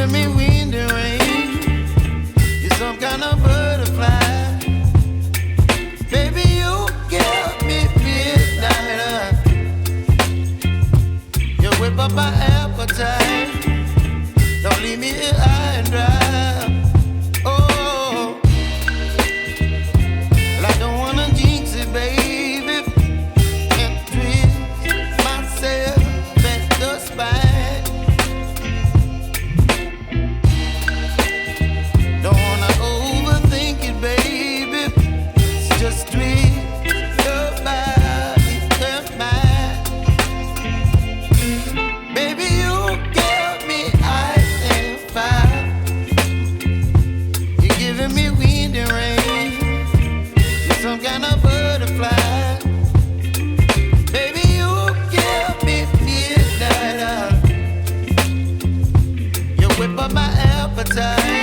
giving me wind and rain. You're some kind of butterfly. Baby, you give me midnight. You whip up my appetite. Don't leave me here high and dry. Oh, well, I don't wanna jinx it, baby, and twist myself at the spine. Don't wanna overthink it, baby. It's just twist your body and mine. Baby, you give me ice and fire. You're giving me wind and rain. You're some kind of butterfly. Baby, you give me midnight. You whip up my appetite.